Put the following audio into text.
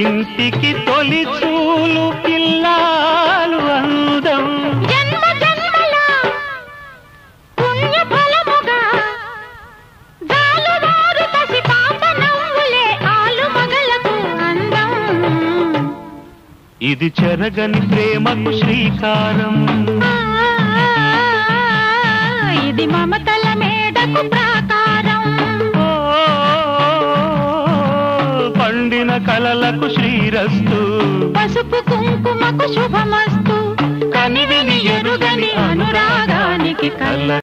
ఇంటికి తొలి చూలు పిల్లాలు అందం జన్మ జన్మల పుణ్య ఫలముగా జాలువారు పసి పాప నవ్వులే ఆలు మగలకు అందం. ఇది చెరగని ప్రేమకు శ్రీకారం, ఇది మమతల మేడకు ప్రాకారం. పండిన కలలకు శ్రీరస్తు, పసుపు కుంకుమకు శుభమస్తు. కనివిని ఎరుగని అనురాగానికి కల